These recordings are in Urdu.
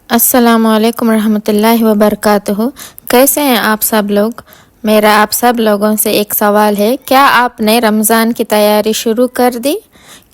السلام علیکم ورحمۃ اللہ وبرکاتہ۔ کیسے ہیں آپ سب لوگ؟ میرا آپ سب لوگوں سے ایک سوال ہے، کیا آپ نے رمضان کی تیاری شروع کر دی؟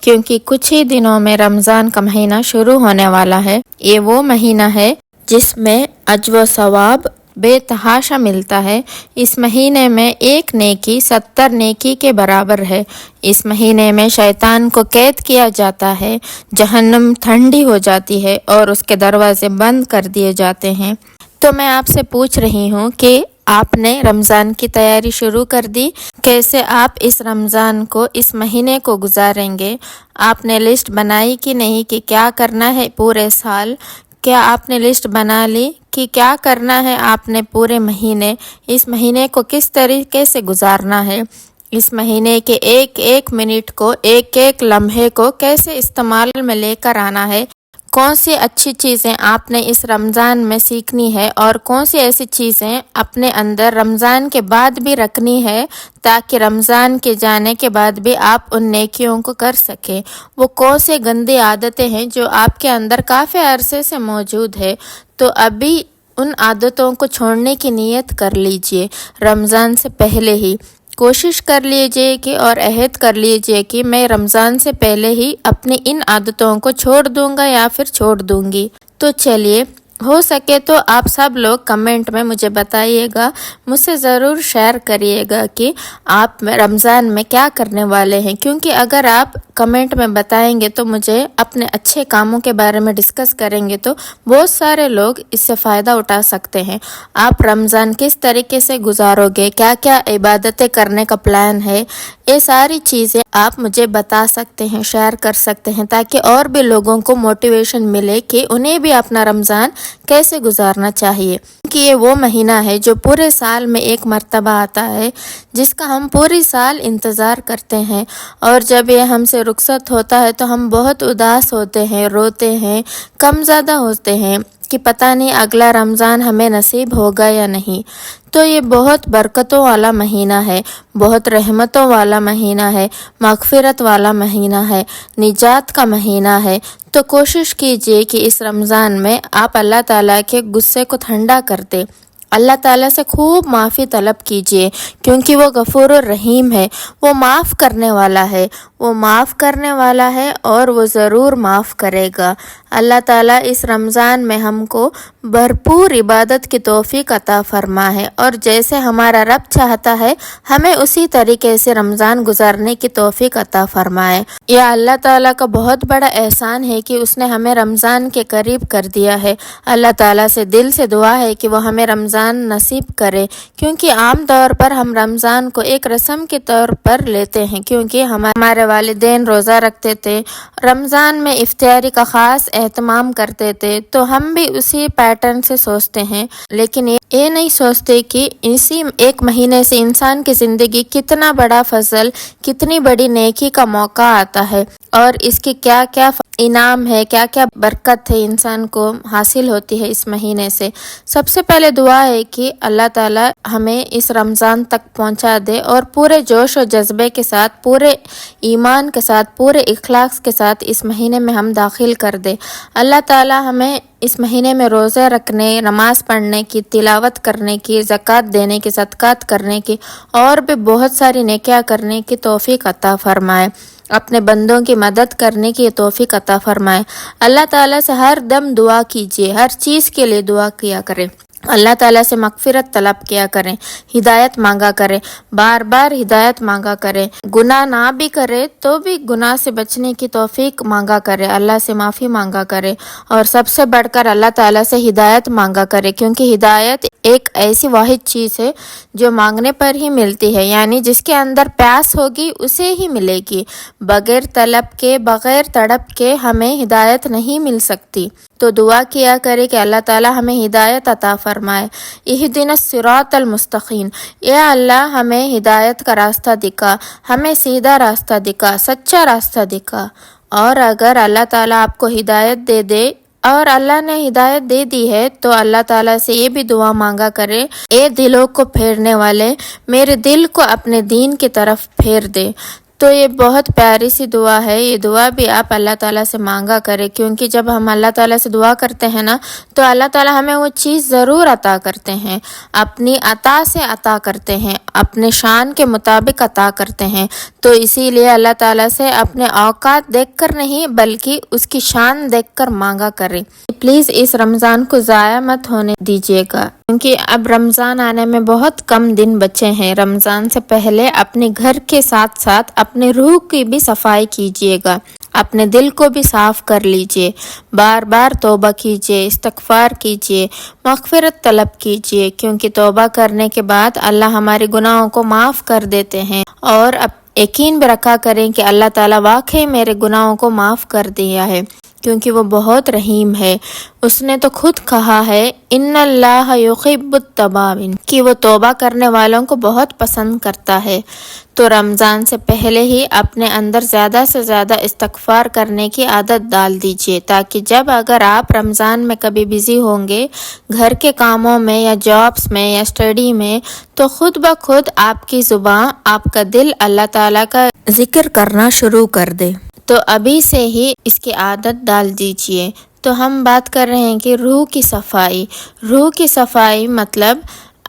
کیونکہ کچھ ہی دنوں میں رمضان کا مہینہ شروع ہونے والا ہے۔ یہ وہ مہینہ ہے جس میں اجر و ثواب بے تحاشا ملتا ہے۔ اس مہینے میں ایک نیکی 70 نیکی کے برابر ہے۔ اس مہینے میں شیطان کو قید کیا جاتا ہے، جہنم ٹھنڈی ہو جاتی ہے اور اس کے دروازے بند کر دیے جاتے ہیں۔ تو میں آپ سے پوچھ رہی ہوں کہ آپ نے رمضان کی تیاری شروع کر دی؟ کیسے آپ اس رمضان کو، اس مہینے کو گزاریں گے؟ آپ نے لسٹ بنائی کہ نہیں کہ کیا کرنا ہے پورے سال؟ کیا آپ نے لسٹ بنا لی کہ کیا کرنا ہے آپ نے پورے مہینے؟ اس مہینے کو کس طریقے سے گزارنا ہے؟ اس مہینے کے ایک ایک منٹ کو، ایک ایک لمحے کو کیسے استعمال میں لے کر آنا ہے؟ کون سی اچھی چیزیں آپ نے اس رمضان میں سیکھنی ہے اور کون سی ایسی چیزیں اپنے اندر رمضان کے بعد بھی رکھنی ہے تاکہ رمضان کے جانے کے بعد بھی آپ ان نیکیوں کو کر سکیں؟ وہ کون سے گندی عادتیں ہیں جو آپ کے اندر کافی عرصے سے موجود ہے؟ تو ابھی ان عادتوں کو چھوڑنے کی نیت کر لیجئے۔ رمضان سے پہلے ہی کوشش کر لیجئے کہ اور عہد کر لیجئے کہ میں رمضان سے پہلے ہی اپنی ان عادتوں کو چھوڑ دوں گا یا پھر چھوڑ دوں گی۔ تو چلیے، ہو سکے تو آپ سب لوگ کمنٹ میں مجھے بتائیے گا، مجھ سے ضرور شیئر کریے گا کہ آپ رمضان میں کیا کرنے والے ہیں، کیونکہ اگر آپ کمنٹ میں بتائیں گے تو مجھے اپنے اچھے کاموں کے بارے میں ڈسکس کریں گے تو بہت سارے لوگ اس سے فائدہ اٹھا سکتے ہیں۔ آپ رمضان کس طریقے سے گزارو گے، کیا کیا عبادتیں کرنے کا پلان ہے، یہ ساری چیزیں آپ مجھے بتا سکتے ہیں، شیئر کر سکتے ہیں، تاکہ اور بھی لوگوں کو موٹیویشن ملے کہ انہیں بھی اپنا رمضان کیسے گزارنا چاہیے۔ کہ یہ وہ مہینہ ہے جو پورے سال میں ایک مرتبہ آتا ہے، جس کا ہم پوری سال انتظار کرتے ہیں، اور جب یہ ہم سے رخصت ہوتا ہے تو ہم بہت اداس ہوتے ہیں، روتے ہیں، غم زدہ ہوتے ہیں کہ پتہ نہیں اگلا رمضان ہمیں نصیب ہوگا یا نہیں۔ تو یہ بہت برکتوں والا مہینہ ہے، بہت رحمتوں والا مہینہ ہے، مغفرت والا مہینہ ہے، نجات کا مہینہ ہے۔ تو کوشش کیجئے کہ اس رمضان میں آپ اللہ تعالیٰ کے غصے کو ٹھنڈا کر دیں، اللہ تعالیٰ سے خوب معافی طلب کیجئے، کیونکہ وہ غفور الرحیم ہے، وہ معاف کرنے والا ہے، وہ معاف کرنے والا ہے اور وہ ضرور معاف کرے گا۔ اللہ تعالیٰ اس رمضان میں ہم کو بھرپور عبادت کی توفیق عطا فرمائے، اور جیسے ہمارا رب چاہتا ہے ہمیں اسی طریقے سے رمضان گزارنے کی توفیق عطا فرمائے۔ یہ اللہ تعالیٰ کا بہت بڑا احسان ہے کہ اس نے ہمیں رمضان کے قریب کر دیا ہے۔ اللہ تعالیٰ سے دل سے دعا ہے کہ وہ ہمیں رمضان نصیب کرے، کیونکہ عام طور پر ہم رمضان کو ایک رسم کے طور پر لیتے ہیں، کیونکہ ہمارے والدین روزہ رکھتے تھے، رمضان میں افطاری کا خاص اہتمام کرتے تھے، تو ہم بھی اسی پیٹرن سے سوچتے ہیں، لیکن یہ نہیں سوچتے کہ اسی ایک مہینے سے انسان کی زندگی کتنا بڑا فضل، کتنی بڑی نیکی کا موقع آتا ہے، اور اس کی کیا کیا انعام ہے، کیا کیا برکت ہے انسان کو حاصل ہوتی ہے اس مہینے سے۔ سب سے پہلے دعا ہے کہ اللہ تعالیٰ ہمیں اس رمضان تک پہنچا دے اور پورے جوش و جذبے کے ساتھ، پورے ایمان کے ساتھ، پورے اخلاص کے ساتھ اس مہینے میں ہم داخل کر دے۔ اللہ تعالیٰ ہمیں اس مہینے میں روزے رکھنے، نماز پڑھنے کی، تلاوت کرنے کی، زکوٰۃ دینے کی، صدقات کرنے کی، اور بھی بہت ساری نیکیاں کرنے کی توفیق عطا فرمائے، اپنے بندوں کی مدد کرنے کی توفیق عطا فرمائے۔ اللہ تعالیٰ سے ہر دم دعا کیجیے، ہر چیز کے لیے دعا کیا کریں، اللہ تعالیٰ سے مغفرت طلب کیا کریں، ہدایت مانگا کریں، بار بار ہدایت مانگا کریں، گناہ نہ بھی کرے تو بھی گناہ سے بچنے کی توفیق مانگا کرے، اللہ سے معافی مانگا کرے، اور سب سے بڑھ کر اللہ تعالیٰ سے ہدایت مانگا کرے، کیونکہ ہدایت ایک ایسی واحد چیز ہے جو مانگنے پر ہی ملتی ہے، یعنی جس کے اندر پیاس ہوگی اسے ہی ملے گی، بغیر طلب کے، بغیر تڑپ کے ہمیں ہدایت نہیں مل سکتی۔ تو دعا کیا کرے کہ اللہ تعالیٰ ہمیں ہدایت عطا فرمائے۔ اہدنا الصراط المستقیم، یا اللہ ہمیں ہدایت کا راستہ دکھا، ہمیں سیدھا راستہ دکھا، سچا راستہ دکھا۔ اور اگر اللہ تعالیٰ آپ کو ہدایت دے دے، اور اللہ نے ہدایت دے دی ہے، تو اللہ تعالیٰ سے یہ بھی دعا مانگا کرے، اے دلوں کو پھیرنے والے، میرے دل کو اپنے دین کی طرف پھیر دے۔ تو یہ بہت پیاری سی دعا ہے. یہ دعا بھی آپ اللہ تعالیٰ سے مانگا کریں، کیونکہ جب ہم اللہ تعالیٰ سے دعا کرتے ہیں نا تو اللہ تعالیٰ ہمیں وہ چیز ضرور عطا کرتے ہیں، اپنی عطا سے عطا کرتے ہیں، اپنے شان کے مطابق عطا کرتے ہیں. تو اسی لیے اللہ تعالیٰ سے اپنے اوقات دیکھ کر نہیں بلکہ اس کی شان دیکھ کر مانگا کریں. پلیز اس رمضان کو ضائع مت ہونے دیجیے گا، کیونکہ اب رمضان آنے میں بہت کم دن بچے ہیں. رمضان سے پہلے اپنے گھر کے ساتھ ساتھ اپنے روح کی بھی صفائی کیجیے گا، اپنے دل کو بھی صاف کر لیجیے، بار بار توبہ کیجیے، استغفار کیجیے، مغفرت طلب کیجیے، کیونکہ توبہ کرنے کے بعد اللہ ہمارے گناہوں کو معاف کر دیتے ہیں. اور اب یقین بھی رکھا کریں کہ اللہ تعالیٰ واقعی میرے گناہوں کو معاف کر دیا ہے، کیونکہ وہ بہت رحیم ہے. اس نے تو خود کہا ہے ان اللہ یحب التوابین، کہ وہ توبہ کرنے والوں کو بہت پسند کرتا ہے. تو رمضان سے پہلے ہی اپنے اندر زیادہ سے زیادہ استغفار کرنے کی عادت ڈال دیجیے، تاکہ جب اگر آپ رمضان میں کبھی بزی ہوں گے گھر کے کاموں میں یا جابس میں یا اسٹڈی میں، تو خود بخود آپ کی زبان، آپ کا دل اللہ تعالیٰ کا ذکر کرنا شروع کر دے. تو ابھی سے ہی اس کی عادت ڈال دیجیے. تو ہم بات کر رہے ہیں کہ روح کی صفائی. روح کی صفائی مطلب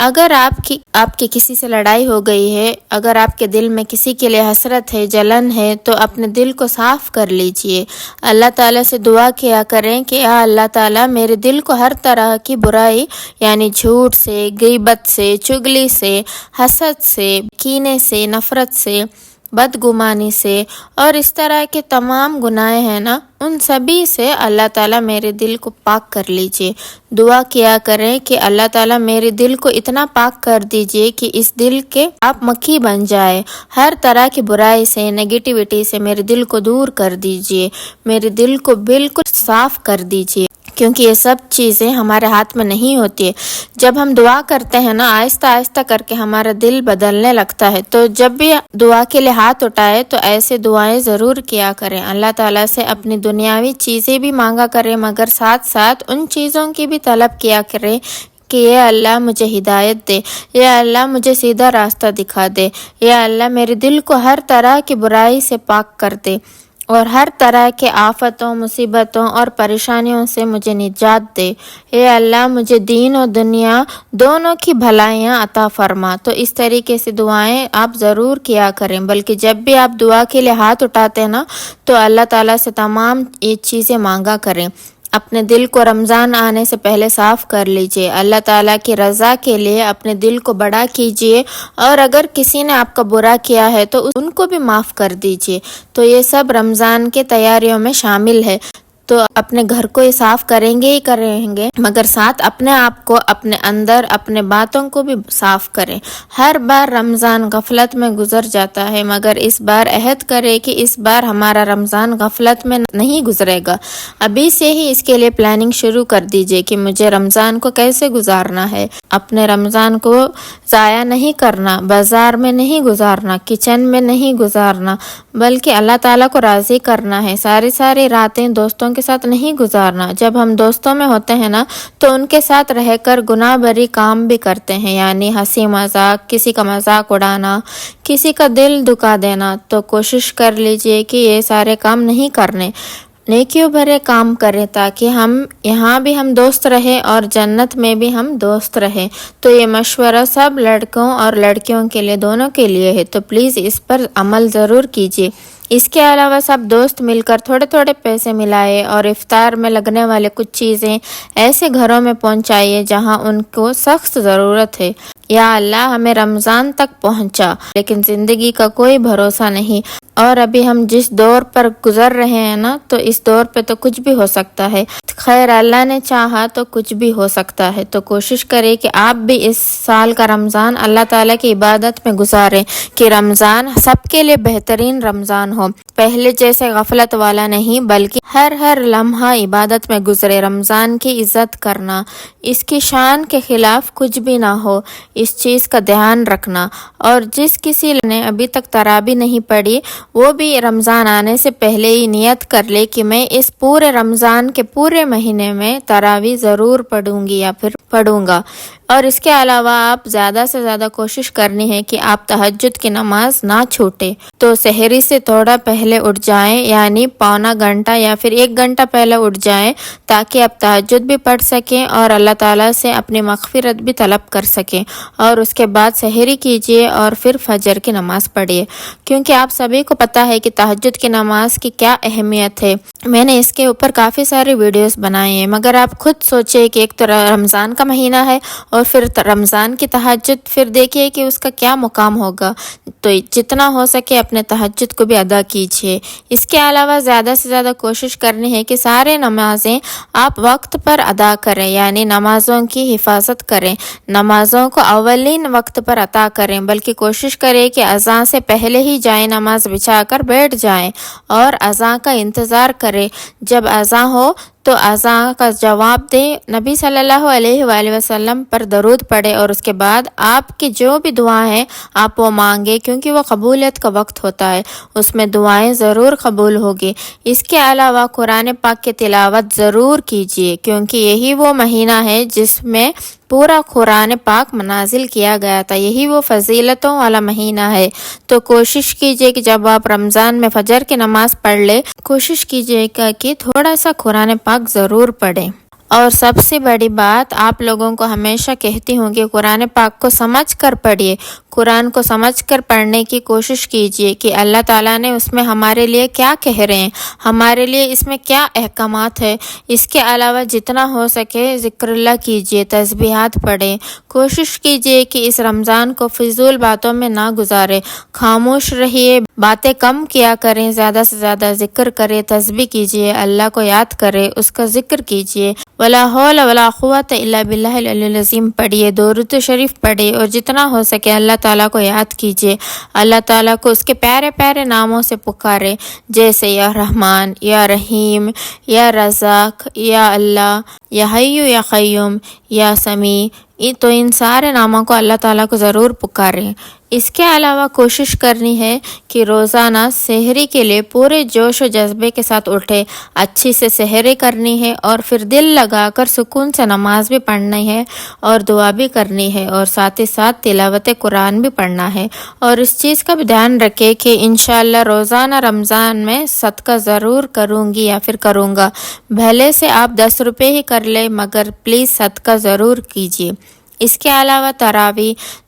اگر آپ کی کسی سے لڑائی ہو گئی ہے، اگر آپ کے دل میں کسی کے لیے حسرت ہے، جلن ہے، تو اپنے دل کو صاف کر لیجیے. اللہ تعالیٰ سے دعا کیا کریں کہ یا اللہ تعالیٰ میرے دل کو ہر طرح کی برائی، یعنی جھوٹ سے، غیبت سے، چگلی سے، حسد سے، کینے سے، نفرت سے، بدگمانی سے اور اس طرح کے تمام گناہ ہیں نا، ان سبھی سے اللہ تعالیٰ میرے دل کو پاک کر لیجئے. دعا کیا کریں کہ اللہ تعالیٰ میرے دل کو اتنا پاک کر دیجئے کہ اس دل کے آپ مکھی بن جائے. ہر طرح کی برائی سے، نیگیٹیوٹی سے میرے دل کو دور کر دیجئے، میرے دل کو بالکل صاف کر دیجئے، کیونکہ یہ سب چیزیں ہمارے ہاتھ میں نہیں ہوتی ہے. جب ہم دعا کرتے ہیں نا آہستہ آہستہ کر کے ہمارا دل بدلنے لگتا ہے. تو جب بھی دعا کے لیے ہاتھ اٹھائے تو ایسے دعائیں ضرور کیا کریں. اللہ تعالیٰ سے اپنی دنیاوی چیزیں بھی مانگا کریں، مگر ساتھ ساتھ ان چیزوں کی بھی طلب کیا کریں کہ یا اللہ مجھے ہدایت دے، یا اللہ مجھے سیدھا راستہ دکھا دے، یا اللہ میرے دل کو ہر طرح کی برائی سے پاک کر دے اور ہر طرح کے آفتوں، مصیبتوں اور پریشانیوں سے مجھے نجات دے. اے اللہ مجھے دین و دنیا دونوں کی بھلائیاں عطا فرما. تو اس طریقے سے دعائیں آپ ضرور کیا کریں. بلکہ جب بھی آپ دعا کے لیے ہاتھ اٹھاتے ہیں نا تو اللہ تعالیٰ سے تمام یہ چیزیں مانگا کریں. اپنے دل کو رمضان آنے سے پہلے صاف کر لیجئے. اللہ تعالیٰ کی رضا کے لیے اپنے دل کو بڑا کیجئے، اور اگر کسی نے آپ کا برا کیا ہے تو ان کو بھی معاف کر دیجئے. تو یہ سب رمضان کے تیاریوں میں شامل ہے. تو اپنے گھر کو یہ صاف کریں گے ہی کریں گے، مگر ساتھ اپنے آپ کو، اپنے اندر، اپنے باتوں کو بھی صاف کریں. ہر بار رمضان غفلت میں گزر جاتا ہے، مگر اس بار عہد کرے کہ اس بار ہمارا رمضان غفلت میں نہیں گزرے گا. ابھی سے ہی اس کے لیے پلاننگ شروع کر دیجئے کہ مجھے رمضان کو کیسے گزارنا ہے. اپنے رمضان کو ضائع نہیں کرنا، بازار میں نہیں گزارنا، کچن میں نہیں گزارنا، بلکہ اللہ تعالیٰ کو راضی کرنا ہے. ساری راتیں دوستوں کے ساتھ نہیں گزارنا. جب ہم دوستوں میں ہوتے ہیں نا تو ان کے ساتھ رہ کر گناہ بری کام بھی کرتے ہیں، یعنی ہنسی مذاق، کسی کا مذاق اڑانا، کسی کا دل دکھا دینا. تو کوشش کر لیجئے کہ یہ سارے کام نہیں کرنے، نیکیوں بھرے کام کریں، تاکہ ہم یہاں بھی ہم دوست رہیں اور جنت میں بھی ہم دوست رہیں. تو یہ مشورہ سب لڑکوں اور لڑکیوں کے لیے، دونوں کے لیے ہے. تو پلیز اس پر عمل ضرور کیجیے. اس کے علاوہ سب دوست مل کر تھوڑے تھوڑے پیسے ملائے اور افطار میں لگنے والے کچھ چیزیں ایسے گھروں میں پہنچائیے جہاں ان کو سخت ضرورت ہے. یا اللہ ہمیں رمضان تک پہنچا، لیکن زندگی کا کوئی بھروسہ نہیں، اور ابھی ہم جس دور پر گزر رہے ہیں نا تو اس دور پہ تو کچھ بھی ہو سکتا ہے. خیر اللہ نے چاہا تو کچھ بھی ہو سکتا ہے. تو کوشش کرے کہ آپ بھی اس سال کا رمضان اللہ تعالیٰ کی عبادت میں گزاریں، کہ رمضان سب کے لیے بہترین رمضان ہو. پہلے جیسے غفلت والا نہیں، بلکہ ہر لمحہ عبادت میں گزرے. رمضان کی عزت کرنا، اس کی شان کے خلاف کچھ بھی نہ ہو، اس چیز کا دھیان رکھنا. اور جس کسی نے ابھی تک تراویح نہیں پڑھی وہ بھی رمضان آنے سے پہلے ہی نیت کر لے کہ میں اس پورے رمضان کے پورے مہینے میں تراویح ضرور پڑھوں گی یا پھر پڑھوں گا. اور اس کے علاوہ آپ زیادہ سے زیادہ کوشش کرنی ہے کہ آپ تہجد کی نماز نہ چھوٹے. تو سحری سے تھوڑا پہلے اٹھ جائیں، یعنی پونا گھنٹہ یا پھر 1 گھنٹہ پہلے اٹھ جائیں، تاکہ آپ تہجد بھی پڑھ سکیں اور اللہ تعالیٰ سے اپنی مغفرت بھی طلب کر سکیں. اور اس کے بعد سحری کیجیے اور پھر فجر کی نماز پڑھیے، کیونکہ آپ سبھی کو پتہ ہے کہ تہجد کی نماز کی کیا اہمیت ہے. میں نے اس کے اوپر کافی سارے ویڈیوز بنائے ہیں، مگر آپ خود سوچیں کہ ایک تو رمضان کا مہینہ ہے اور پھر رمضان کی تہجد، پھر دیکھیے کہ اس کا کیا مقام ہوگا. تو جتنا ہو سکے اپنے تہجد کو بھی ادا کیجیے. اس کے علاوہ زیادہ سے زیادہ کوشش کرنی ہے کہ سارے نمازیں آپ وقت پر ادا کریں، یعنی نمازوں کی حفاظت کریں، نمازوں کو اولین وقت پر عطا کریں، بلکہ کوشش کریں کہ اذان سے پہلے ہی جائیں نماز بچھا کر بیٹھ جائیں اور اذان کا انتظار کریں. جب اذان ہو تو اذان کا جواب دیں، نبی صلی اللہ علیہ وآلہ وسلم پر درود پڑھے اور اس کے بعد آپ کی جو بھی دعا ہیں آپ وہ مانگے، کیونکہ وہ قبولیت کا وقت ہوتا ہے، اس میں دعائیں ضرور قبول ہوگی. اس کے علاوہ قرآن پاک کی تلاوت ضرور کیجیے، کیونکہ یہی وہ مہینہ ہے جس میں پورا قرآن پاک نازل کیا گیا تھا، یہی وہ فضیلتوں والا مہینہ ہے. تو کوشش کیجیے کہ جب آپ رمضان میں فجر کی نماز پڑھ لے، کوشش کیجیے کہ تھوڑا سا قرآن پاک ضرور پڑھیں. اور سب سے بڑی بات آپ لوگوں کو ہمیشہ کہتی ہوں کہ قرآن پاک کو سمجھ کر پڑھیے. قرآن کو سمجھ کر پڑھنے کی کوشش کیجیے کہ اللہ تعالیٰ نے اس میں ہمارے لیے کیا کہہ رہے ہیں، ہمارے لیے اس میں کیا احکامات ہے. اس کے علاوہ جتنا ہو سکے ذکر اللہ کیجیے، تسبیحات پڑھیں. کوشش کیجیے کہ اس رمضان کو فضول باتوں میں نہ گزارے، خاموش رہیے، باتیں کم کیا کریں، زیادہ سے زیادہ ذکر کریں، تسبیح کیجیے، اللہ کو یاد کریں، اس کا ذکر کیجیے. ولا حول ولا قوت الا باللہ العلی العظیم پڑھیے، درود شریف پڑھیے، اور جتنا ہو سکے اللہ تعالیٰ کو یاد کیجیے. اللہ تعالیٰ کو اس کے پیارے پیارے ناموں سے پکارے، جیسے یا رحمان، یا رحیم، یا رزاق، یا اللہ، یا حیو یا قیوم، یا سمیع. تو ان سارے ناموں کو اللہ تعالیٰ کو ضرور پکاریں. اس کے علاوہ کوشش کرنی ہے کہ روزانہ سحری کے لیے پورے جوش و جذبے کے ساتھ اٹھے، اچھی سے سحری کرنی ہے اور پھر دل لگا کر سکون سے نماز بھی پڑھنی ہے اور دعا بھی کرنی ہے، اور ساتھ ہی ساتھ تلاوت قرآن بھی پڑھنا ہے. اور اس چیز کا بھی دھیان رکھے کہ انشاءاللہ روزانہ رمضان میں صدقہ ضرور کروں گی یا پھر کروں گا. بھلے سے آپ 10 روپے ہی کر لیں، مگر پلیز صدقہ ضرور کیجیے. اس کے علاوہ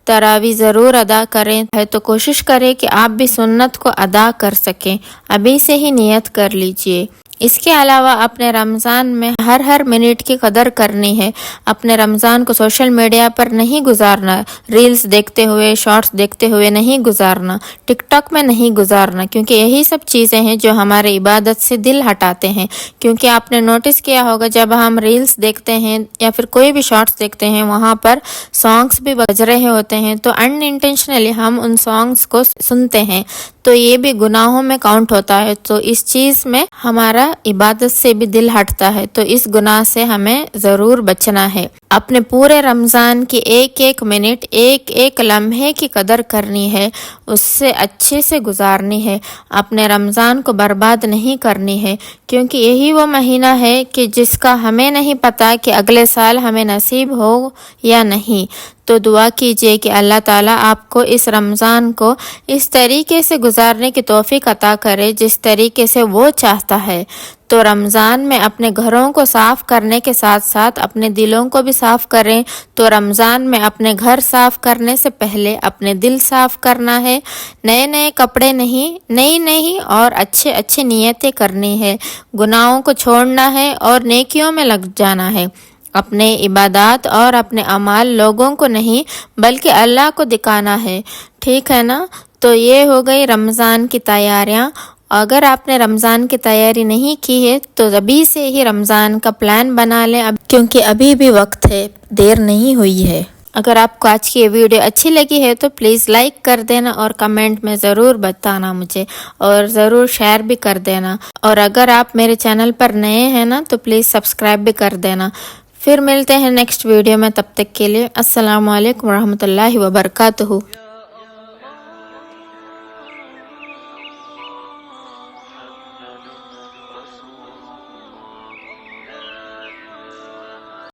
تراویح ضرور ادا کریں، ہے تو کوشش کریں کہ آپ بھی سنت کو ادا کر سکیں. ابھی سے ہی نیت کر لیجئے. اس کے علاوہ اپنے رمضان میں ہر منٹ کی قدر کرنی ہے. اپنے رمضان کو سوشل میڈیا پر نہیں گزارنا، ریلز دیکھتے ہوئے، شارٹس دیکھتے ہوئے نہیں گزارنا، ٹک ٹاک میں نہیں گزارنا، کیونکہ یہی سب چیزیں ہیں جو ہمارے عبادت سے دل ہٹاتے ہیں. کیونکہ آپ نے نوٹس کیا ہوگا جب ہم ریلز دیکھتے ہیں یا پھر کوئی بھی شارٹس دیکھتے ہیں، وہاں پر سانگز بھی بج رہے ہوتے ہیں، تو ان انٹینشنلی ہم ان سانگز کو سنتے ہیں، تو یہ بھی گناہوں میں کاؤنٹ ہوتا ہے. تو اس چیز میں ہمارا عبادت سے بھی دل ہٹتا ہے، تو اس گناہ سے ہمیں ضرور بچنا ہے. اپنے پورے رمضان کی ایک منٹ، ایک لمحے کی قدر کرنی ہے، اس سے اچھے سے گزارنی ہے. اپنے رمضان کو برباد نہیں کرنی ہے، کیونکہ یہی وہ مہینہ ہے کہ جس کا ہمیں نہیں پتا کہ اگلے سال ہمیں نصیب ہو یا نہیں. تو دعا کیجیے کہ اللہ تعالیٰ آپ کو اس رمضان کو اس طریقے سے گزارنے کی توفیق عطا کرے جس طریقے سے وہ چاہتا ہے. تو رمضان میں اپنے گھروں کو صاف کرنے کے ساتھ ساتھ اپنے دلوں کو بھی صاف کریں. تو رمضان میں اپنے گھر صاف کرنے سے پہلے اپنے دل صاف کرنا ہے. نئے کپڑے نہیں اور اچھے نیتیں کرنی ہے. گناہوں کو چھوڑنا ہے اور نیکیوں میں لگ جانا ہے. اپنے عبادات اور اپنے اعمال لوگوں کو نہیں بلکہ اللہ کو دکھانا ہے. ٹھیک ہے نا؟ تو یہ ہو گئی رمضان کی تیاریاں. اگر آپ نے رمضان کی تیاری نہیں کی ہے تو ابھی سے ہی رمضان کا پلان بنا لیں، کیونکہ ابھی بھی وقت ہے، دیر نہیں ہوئی ہے. اگر آپ کو آج کی یہ ویڈیو اچھی لگی ہے تو پلیز لائک کر دینا اور کمنٹ میں ضرور بتانا مجھے، اور ضرور شیئر بھی کر دینا. اور اگر آپ میرے چینل پر نئے ہیں نا تو پلیز سبسکرائب بھی کر دینا. پھر ملتے ہیں نیکسٹ ویڈیو میں، تب تک کے لیے السلام علیکم ورحمۃ اللہ وبرکاتہ.